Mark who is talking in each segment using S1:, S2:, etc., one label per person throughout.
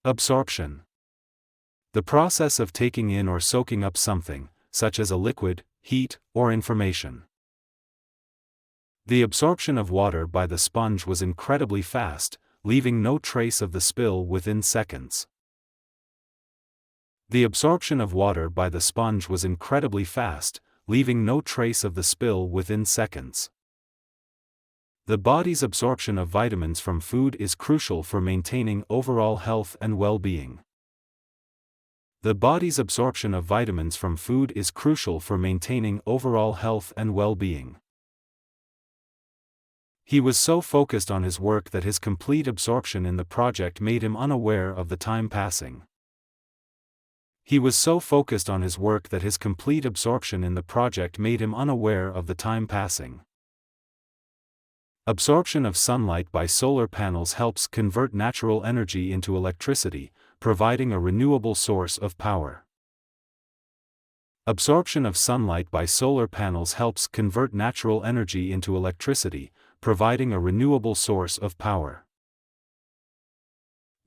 S1: Absorption. The process of taking in or soaking up something, such as a liquid, heat, or information. The absorption of water by the sponge was incredibly fast, leaving no trace of the spill within seconds. The absorption of water by the sponge was incredibly fast, leaving no trace of the spill within seconds. The body's absorption of vitamins from food is crucial for maintaining overall health and well-being. The body's absorption of vitamins from food is crucial for maintaining overall health and well-being. He was so focused on his work that his complete absorption in the project made him unaware of the time passing. He was so focused on his work that his complete absorption in the project made him unaware of the time passing. Absorption of sunlight by solar panels helps convert natural energy into electricity, providing a renewable source of power. Absorption of sunlight by solar panels helps convert natural energy into electricity, providing a renewable source of power.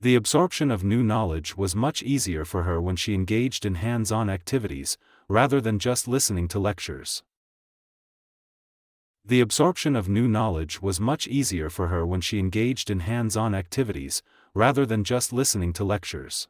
S1: The absorption of new knowledge was much easier for her when she engaged in hands-on activities, rather than just listening to lectures. The absorption of new knowledge was much easier for her when she engaged in hands-on activities, rather than just listening to lectures.